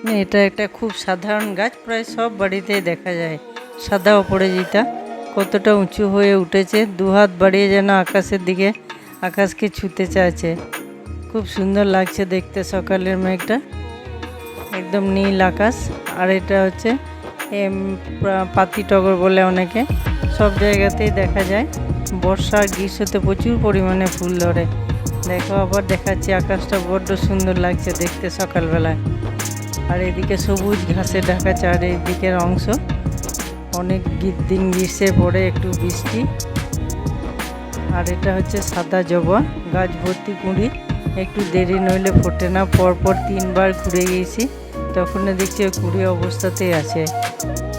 এটা একটা খুব সাধারণ গাছ, প্রায় সব বাড়িতেই দেখা যায়। সাদা অপরাজিতা কতটা উঁচু হয়ে উঠেছে, দুহাত বাড়িয়ে যেন আকাশের দিকে, আকাশকে ছুঁতে চাইছে। খুব সুন্দর লাগছে দেখতে। সকালের মেঘটা একদম নীল আকাশ। আর এটা হচ্ছে পাতি টগর বলে অনেকে, সব জায়গাতেই দেখা যায়। বর্ষা আর গ্রীষ্মতে প্রচুর পরিমাণে ফুল ধরে। দেখো আবার দেখাচ্ছি, আকাশটা বড্ড সুন্দর লাগছে দেখতে সকালবেলায়। আর এদিকে সবুজ ঘাসে ঢাকা চারিদিকের অংশ। অনেক দিন গ্রীষ্মের পরে একটু বৃষ্টি। আর এটা হচ্ছে সাদা জবা, গাছ ভর্তি কুঁড়ি, একটু দেরি নইলে ফোটে না। পরপর 3বার ঘুরে গিয়েছি, তখন দেখছি ওই কুঁড়ি অবস্থাতেই আছে।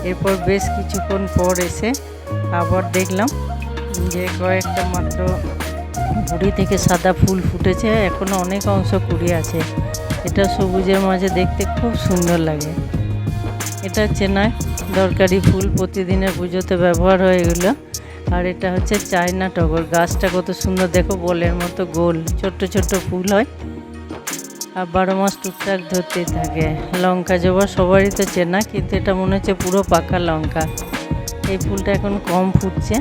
এরপর বেশ কিছুক্ষণ পর এসে আবার দেখলাম যে কয়েকটা মাত্র কুঁড়ি থেকে সাদা ফুল ফুটেছে, এখনও অনেক অংশ কুঁড়ি আছে। এটা সবুজের মাঝে দেখতে খুব সুন্দর লাগে। এটা চেনায় দরকারি ফুল, প্রতিদিনের পুজোতে ব্যবহার হয় এগুলো। আর এটা হচ্ছে চায়না টগর, গাছটা কত সুন্দর দেখো, বলের মতো গোল, ছোট্ট ছোট্ট ফুল হয় আর 12 মাস টুকটাক ধরতেই থাকে। লঙ্কা জবা সবারই তো চেনা, কিন্তু এটা মনে হচ্ছে পুরো পাকা লঙ্কা। এই ফুলটা এখন কম ফুটছে।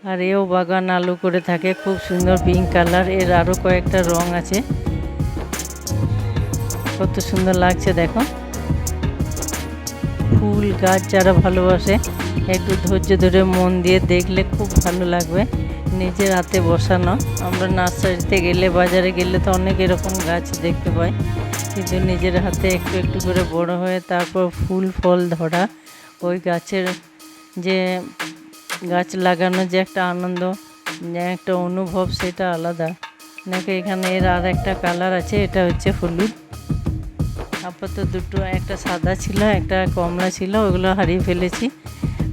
আর এও বাগান আলু করে থাকে, খুব সুন্দর পিঙ্ক কালার। এর আরও কয়েকটা রং আছে, কত সুন্দর লাগছে দেখো। ফুল গাছ যারা ভালোবাসে, একটু ধৈর্য ধরে মন দিয়ে দেখলে খুব ভালো লাগবে। নিজের হাতে বসানো। আমরা নার্সারিতে গেলে, বাজারে গেলে তো অনেক এরকম গাছ দেখতে পাই, কিন্তু নিজের হাতে একটু একটু করে বড় হয়ে তারপর ফুল ফল ধরা, ওই গাছের যে গাছ লাগানোর যে একটা আনন্দ, যে একটা অনুভব, সেটা আলাদা। নাকি এখানে এর আর একটা কালার আছে, এটা হচ্ছে হলুদ। আপাতত দুটো, একটা সাদা ছিল, একটা কমলা ছিল, ওগুলো হারিয়ে ফেলেছি।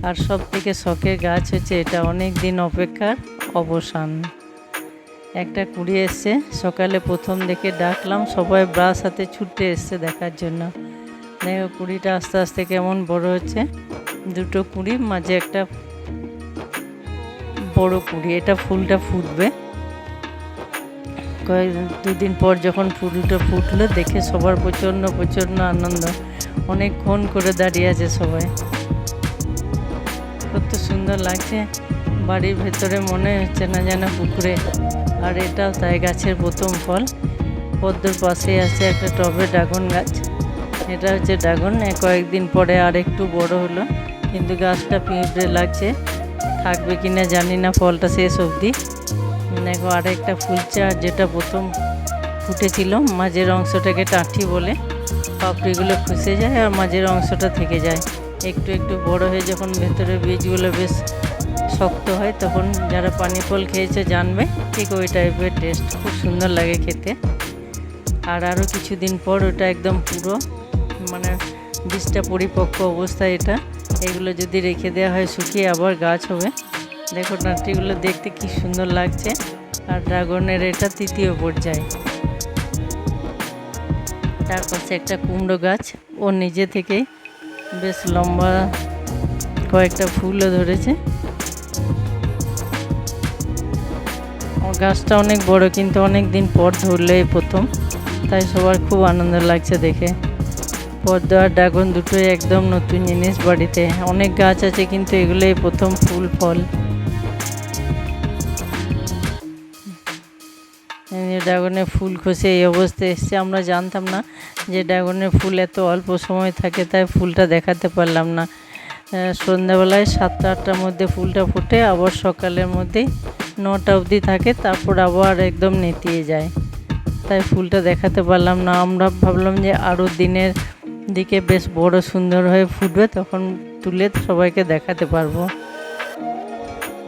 আর সব থেকে শখের গাছ হচ্ছে এটা, অনেক দিন অপেক্ষার অবসান। একটা কুড়ি এসছে, সকালে প্রথম দেখে ডাকলাম, সবাই ব্রাশ হাতে ছুটে এসছে দেখার জন্য। দেখো কুড়িটা আস্তে আস্তে কেমন বড় হচ্ছে। দুটো কুড়ি, মাঝে একটা বড় কুড়ি। এটা ফুলটা ফুটবে দুদিন পর। যখন ফুলটা ফুটলো দেখে সবার প্রচণ্ড প্রচণ্ড আনন্দ। অনেকক্ষণ করে দাঁড়িয়ে আছে সবাই, কত সুন্দর লাগছে। বাড়ির ভেতরে মনে হচ্ছে না যেন পুকুরে। আর এটাও তাই, গাছের প্রথম ফল। পদ্মর পাশেই আছে একটা টবে ড্রাগন গাছ। এটা হচ্ছে ড্রাগন, কয়েকদিন পরে আর একটু বড় হলো, কিন্তু গাছটা পিঁপড়ে লাগছে, থাকবে কিনা জানি না ফলটা শেষ অবধি। দেখো আরেকটা ফুলছে, আর যেটা প্রথম ফুটেছিল মাঝের অংশটাকে টাঁঠি বলে, পাপড়িগুলো খসে যায় আর মাঝের অংশটা থেকে যায়। একটু একটু বড় হয়ে যখন ভেতরে বীজগুলো বেশ শক্ত হয়, তখন যারা পানি ফল খেয়েছে জানবে, ঠিক ওই টাইপের টেস্ট, খুব সুন্দর লাগে খেতে। আর আরও কিছুদিন পর ওটা একদম পুরো মানে বীজটা পরিপক্ক অবস্থায়। এগুলো যদি রেখে দেওয়া হয় শুকিয়ে, আবার গাছ হবে। দেখো নাটিগুলো দেখতে কি সুন্দর লাগছে। আর ড্রাগনের এটা 3য় পর্যায়। তার পাশে একটা কুমড়ো গাছ, ও নিজে থেকেই বেশ লম্বা কয়েকটা ফুলও ধরেছে। গাছটা অনেক বড়, কিন্তু অনেক দিন পর ধরলে এই প্রথম, তাই সবার খুব আনন্দ লাগছে দেখে। পদ্ম আর ড্রাগন দুটোই একদম নতুন জিনিস বাড়িতে। অনেক গাছ আছে, কিন্তু এগুলোই প্রথম ফুল ফল। ড্রাগনের ফুল খসে এই অবস্থায় এসছে। আমরা জানতাম না যে ড্রাগনের ফুল এত অল্প সময় থাকে, তাই ফুলটা দেখাতে পারলাম না। সন্ধ্যাবেলায় 7টা 8টার মধ্যে ফুলটা ফোটে, আবার সকালের মধ্যেই 9টা অবধি থাকে, তারপর আবার একদম নেতিয়ে যায়, তাই ফুলটা দেখাতে পারলাম না। আমরা ভাবলাম যে আরও দিনের দিকে বেশ বড় সুন্দর হয়ে ফুটবে, তখন তুলে সবাইকে দেখাতে পারবো।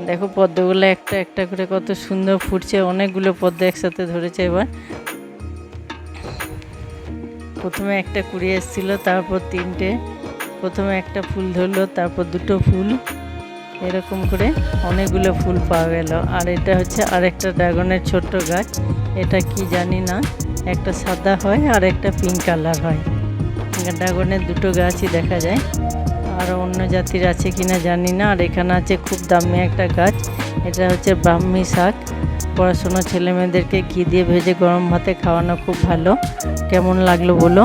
দেখো পদ্মগুলো একটা একটা করে কত সুন্দর ফুটছে, অনেকগুলো পদ্ম একসাথে ধরেছে। এবার প্রথমে একটা কুড়ি এসেছিল, তারপর 3টে, প্রথমে একটা ফুল ধরলো, তারপর 2টো ফুল, এরকম করে অনেকগুলো ফুল পাওয়া গেল। আর এটা হচ্ছে আরেকটা ড্রাগনের ছোট্ট গাছ, এটা কি জানি না, একটা সাদা হয় আর একটা পিঙ্ক কালার হয়। ড্রাগনের 2টো গাছই দেখা যায়, আর অন্য জাতির আছে কিনা জানি না। আর এখানে আছে খুব দামি একটা গাছ, এটা হচ্ছে ব্রাহ্মী শাক। পড়াশোনা ছেলেমেয়েদেরকে ঘি দিয়ে ভেজে গরম ভাতে খাওয়ানো খুব ভালো। কেমন লাগলো বলো।